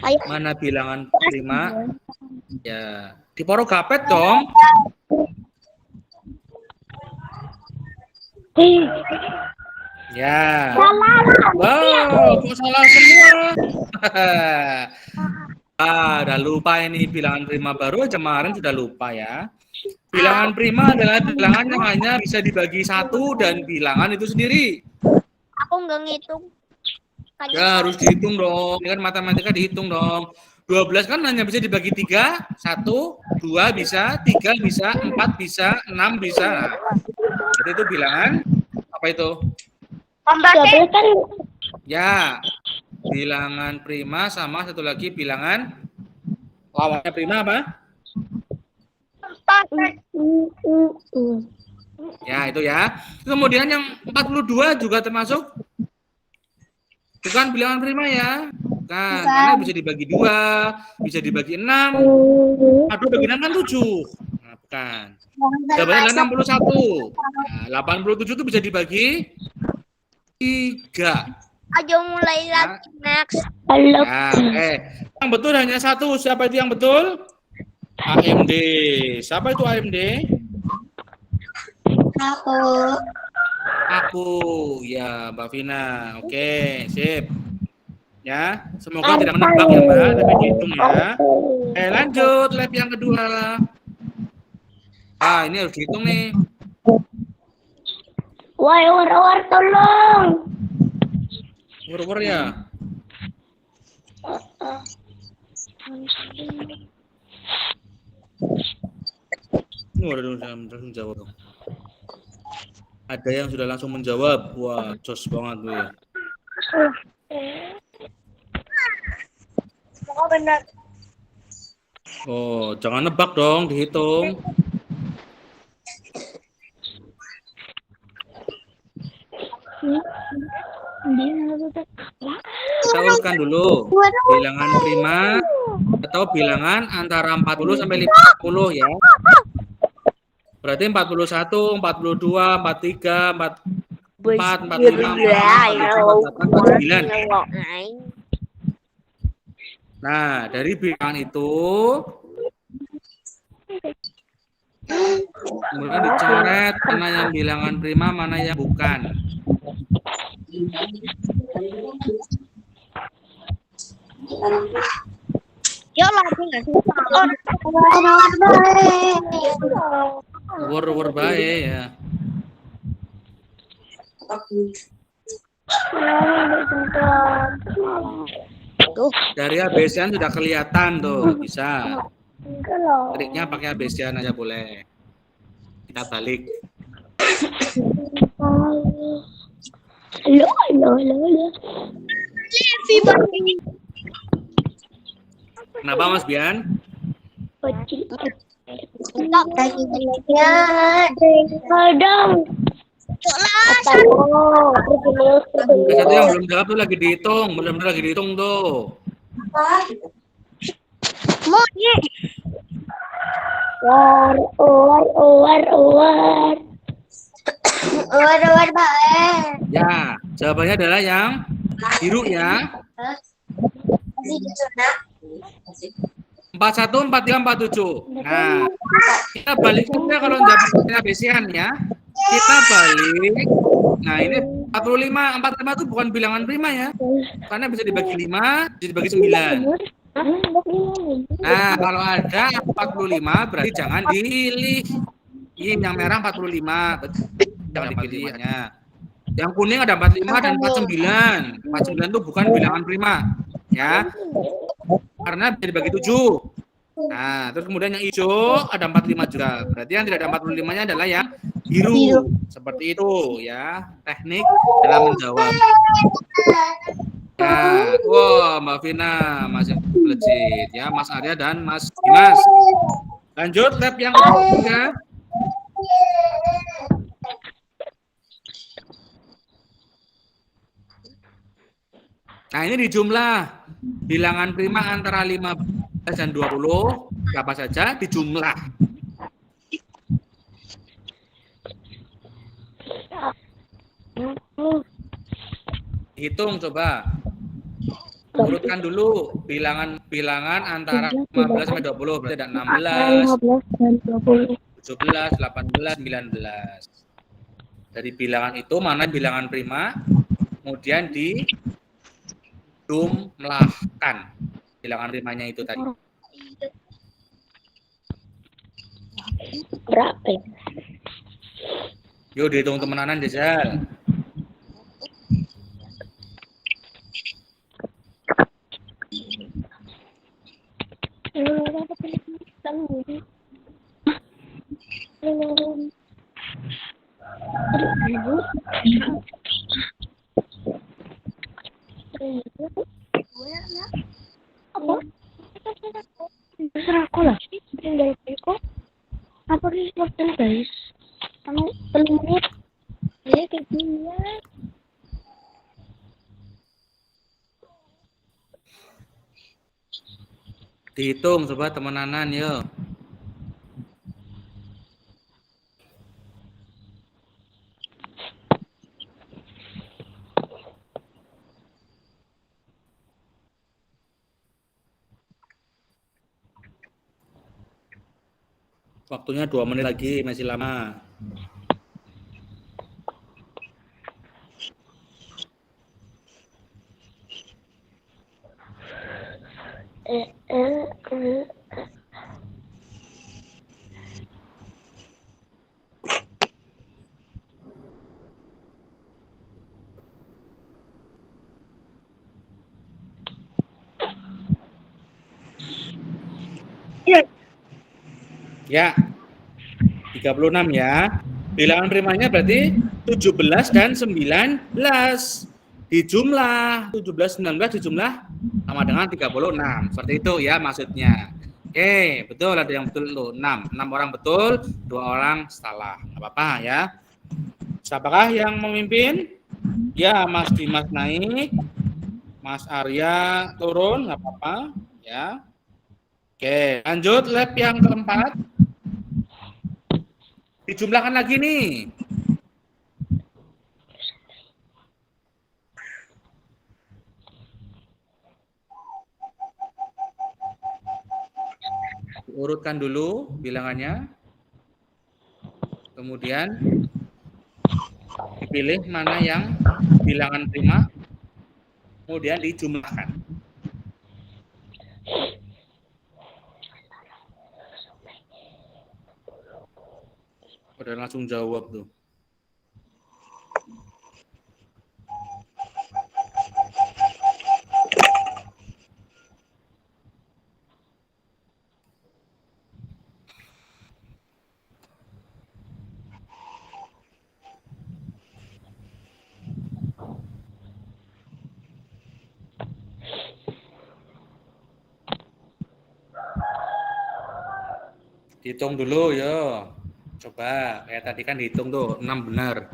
Ayo. Mana bilangan prima? Ya, di poro gapet dong. Ya. Wow, kok salah semua. Udah lupa ini bilangan prima baru aja kemarin sudah lupa ya. Bilangan prima adalah bilangan yang hanya bisa dibagi 1 dan bilangan itu sendiri. Aku nggak ngitung. Ya harus dihitung dong. Ini kan matematika dihitung dong. 12 kan hanya bisa dibagi 3, 1, 2 bisa, 3 bisa, 4 bisa, 6 bisa. Jadi itu bilangan apa itu? Berarti 12 kan Ya, bilangan prima sama satu lagi bilangan lawannya prima apa? 4. Ya, itu ya. Kemudian yang 42 juga termasuk bukan bilangan prima ya. Bukan, karena bisa dibagi 2, bisa dibagi 6. Aduh, bagi 6 kan 7. Nah, bukan. Jawabannya adalah 61. Nah, 87 itu bisa dibagi 3. Ayo mulai Ya. lagi next. halo. Ya, yang betul hanya satu. Siapa itu yang betul? AMD. Siapa itu AMD? Aku. Ya, Mbak Vina. Oke, sip. Ya, semoga tidak menebak ya, Mbak, tapi dihitung ya. Lanjut lab yang kedua. Ini harus dihitung nih. Woi, war tolong. War ya. Waduh, langsung jawab dong. Ada yang sudah langsung menjawab. Wah, jos banget tuh ya. Oh benar. Oh, jangan nebak dong, dihitung. Kita urutkan dulu bilangan prima atau bilangan antara 40 sampai 50 ya. Berarti 41, 42, 43, 44, 45, 46, 47, 48, 49. Nah, dari bilangan itu kemudian dicoret mana yang bilangan prima, mana yang bukan. Yuk lagi nggak sih? War baik ya. Dari ABC-an sudah kelihatan tuh, bisa. Triknya pakai ABC-an aja boleh. Kita balik. Halo. Kenapa Mas Bian? Kadang. Satu yang belum jawab tuh lagi dihitung, benar-benar lagi dihitung tuh. War baik. Ya, jawabannya adalah yang biru ya. 41, 43, 47. Nah, kita balik saja kalau jawabnya ABC-an ya. Kita balik. Nah, ini 45, 45 itu bukan bilangan prima ya. Karena bisa dibagi 5, bisa dibagi 9. Nah, kalau ada 45 berarti jangan dipilih. Ini yang merah 45, jangan dipilih hanya. Yang kuning ada 45 dan 49. 49 itu bukan bilangan prima, ya. Karena bisa dibagi 7. Nah, terus kemudian yang hijau ada 45 juga. Berarti yang tidak ada 45-nya adalah yang biru. Seperti itu, ya. Teknik dalam menjawab. Nah, wah, Mbak Vina masih legit ya, Mas Arya dan Mas Dimas. Lanjut lab yang ketiga. Nah, ini dijumlah bilangan prima antara 15 dan 20, berapa saja dijumlah. Hitung coba. Urutkan dulu bilangan antara 15 sampai 20, berarti ada 16, 17, 18, 19. Dari bilangan itu mana bilangan prima, kemudian dijumlahkan bilangan primanya itu tadi. Berapa? Yuk dihitung temenanan Jajal. Dihitung coba temenanan yuk. Waktunya 2 menit lagi, masih lama. Eh, eh, eh. Ya, 36 ya. Bilangan primanya berarti 17 dan 19. Dijumlah 17, 19 dijumlah sama dengan 36. Seperti itu ya maksudnya. Oke, betul, ada yang betul loh. 6 orang betul, 2 orang salah. Nggak apa-apa ya. Siapakah yang memimpin? Ya, Mas Dimas naik, Mas Arya turun, nggak apa-apa ya. Oke, lanjut lab yang keempat. Dijumlahkan lagi nih. Urutkan dulu bilangannya. Kemudian dipilih mana yang bilangan prima. Kemudian dijumlahkan. Udah langsung jawab tuh. Hitung dulu yo. Coba, kayak tadi kan dihitung tuh, 6 benar.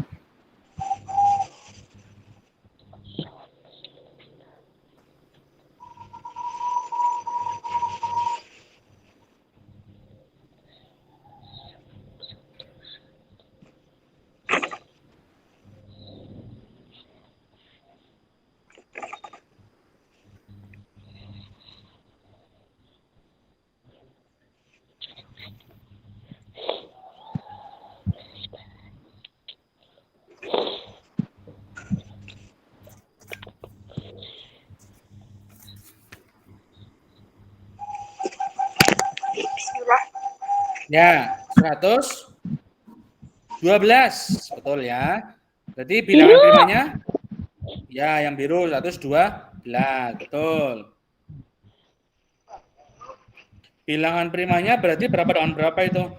Ya, 112. Betul ya. Berarti bilangan primanya ya yang biru 112. Betul. Bilangan primanya berarti berapa dengan berapa itu?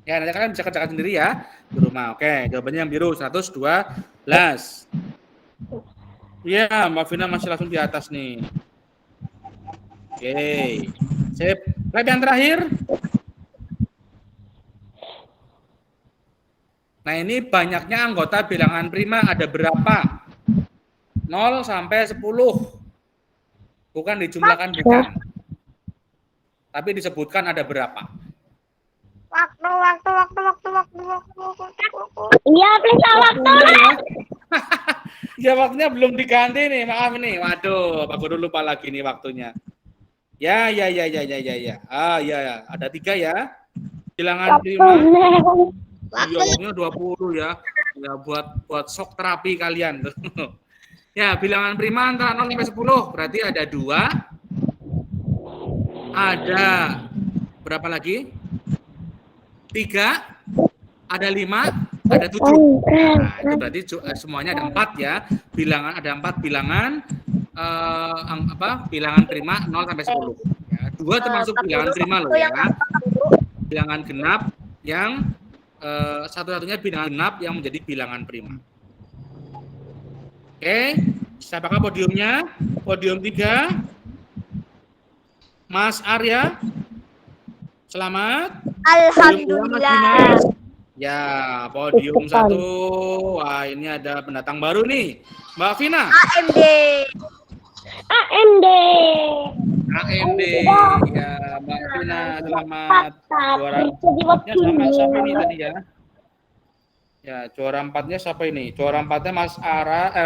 Ya, nanti kalian bisa kerjakan sendiri ya di rumah. Oke, jawabannya yang biru 112. Ya, Mbak Vina masih langsung di atas nih. Oke. Sip. Lab yang terakhir. Nah, ini banyaknya anggota bilangan prima ada berapa? 0 sampai 10. Bukan dijumlahkan, bukan. Tapi disebutkan ada berapa. Waktu. Iya, please waktu. Ya, waktunya belum diganti nih, maaf nih. Waduh, Pak Guru lupa lagi nih waktunya. Ya. Ah, ya. Ada 3 ya. Bilangan prima. Iya, waktunya 20 ya. Ya, buat shock terapi kalian. Ya, bilangan prima antara 0 sampai 10. Berarti ada 2. Ada berapa lagi? 3. Ada 5. Ada 7. Nah, itu berarti semuanya ada 4 ya. Bilangan ada 4 bilangan bilangan prima 0 sampai 10. Ya, 2 termasuk bilangan prima loh ya. Bilangan genap yang satu-satunya bilangan genap yang menjadi bilangan prima. Oke, siapakah podiumnya? Podium 3. Mas Arya. Selamat. Alhamdulillah. Ya, podium 1. Wah, ini ada pendatang baru nih. Mbak Vina. AMD. AMD. Ya, Mbak Vina, selamat. Juara 4-nya siapa ini tadi ya? Ya, juara 4-nya siapa ini? Juara 4-nya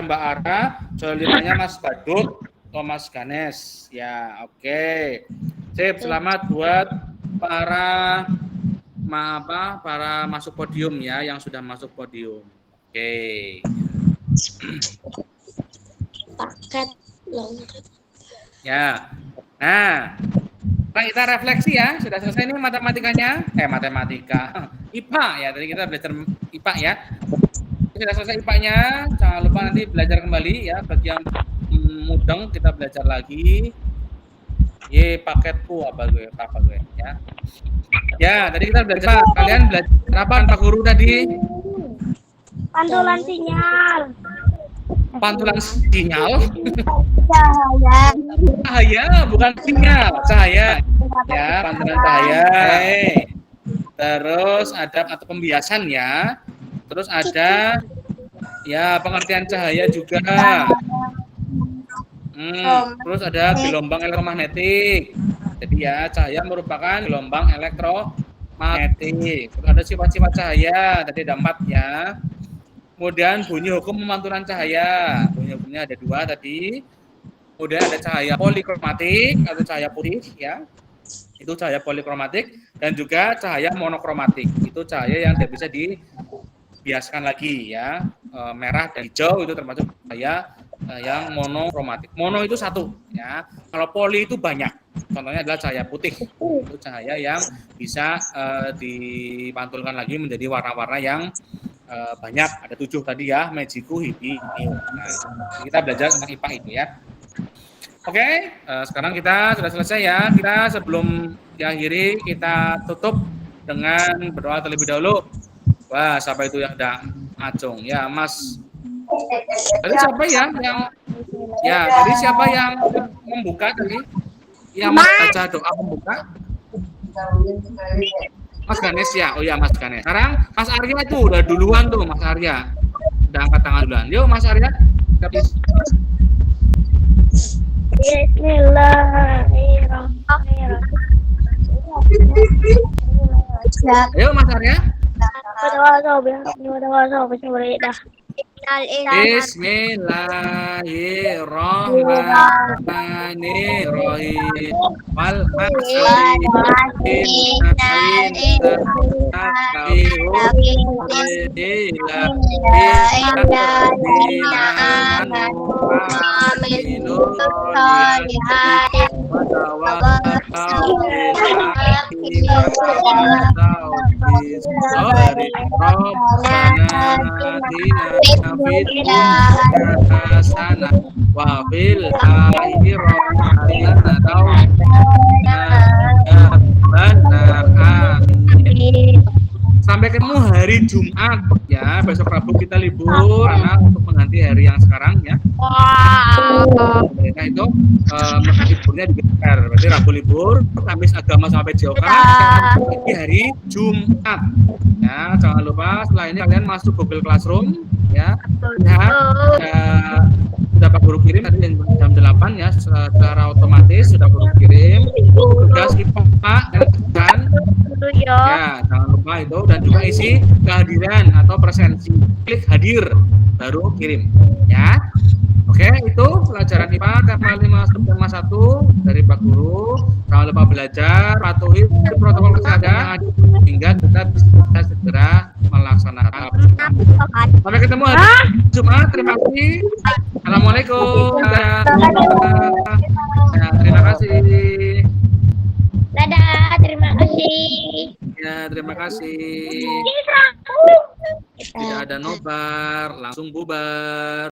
Mbak Ara, juara 5-nya Mas Badut, Thomas Ganes. Ya, oke. Sip, selamat buat para masuk podium ya, yang sudah masuk podium. Oke. Paket lengkap. Ya. Nah, kita refleksi ya. Sudah selesai nih matematikanya. Matematika. IPA ya. Tadi kita belajar IPA ya. Sudah selesai IPA-nya. Jangan lupa nanti belajar kembali ya. Bagi yang mudeng kita belajar lagi. Paketku apa gue ya. Ya, tadi kita belajar. Kalian belajar apa Pak Guru tadi? Pantulan sinyal. Pantulan sinyal. Cahaya. Bukan sinyal, cahaya. Ya, pantulan cahaya. Terus ada atau pembiasan ya. Terus ada ya pengertian cahaya juga. Terus ada gelombang elektromagnetik. Jadi ya cahaya merupakan gelombang elektromagnetik. Terus ada sifat-sifat cahaya. Tadi ada 4 ya. Kemudian bunyi hukum pemantulan cahaya. Bunyi hukumnya ada 2 tadi. Kemudian ada cahaya polikromatik atau cahaya putih ya. Itu cahaya polikromatik dan juga cahaya monokromatik. Itu cahaya yang tidak bisa dibiaskan lagi ya. Merah dan hijau itu termasuk cahaya yang monokromatik. Mono itu 1 ya. Kalau poli itu banyak. Contohnya adalah cahaya putih. Itu cahaya yang bisa dipantulkan lagi menjadi warna-warna yang banyak. Ada 7 tadi ya, Magiku, Hibi, Mio. Nah, kita belajar tentang IPA itu ya. Oke, sekarang kita sudah selesai ya. Kita sebelum diakhiri kita tutup dengan berdoa terlebih dahulu. Wah, siapa itu yang ada acung? Ya, Mas. Tadi siapa ya yang? Ya, tadi siapa yang membuka tadi? Ya, Mas baca doa pembuka. Mas Ganes ya, oh ya Mas Ganes. Sekarang Mas Arya itu udah duluan tuh Mas Arya. Udah angkat tangan duluan. Yuk Mas Arya. Bismillahirrahmanirrahim. Ayo Mas Arya. Bismillahirrahmanirrahim. Wal sampai ketemu hari Jumat ya. Besok Rabu kita libur karena untuk mengganti hari yang sekarang ya. Mereka itu liburnya digeser. Berarti Rabu libur, Kamis agama sampai Jawa di hari Jumat. Ya, jangan lupa setelah ini kalian masuk Google Classroom ya. Lihat sudah Pak Guru kirim tadi jam 8 ya, secara otomatis sudah Guru kirim tugas IPA dan ya, jangan lupa itu dan juga isi kehadiran atau presensi. Klik hadir baru kirim ya. Oke, itu pelajaran IPA KMA 5/1 dari Pak Guru. Jangan lupa belajar, patuhi protokol kesehatan hingga kita bisa segera melaksanakan. Sampai ketemu hari Jumat. Terima kasih. Assalamualaikum. Ya, terima kasih. Dadah, terima kasih. Ya, terima kasih. Tidak ada nobar, langsung bubar.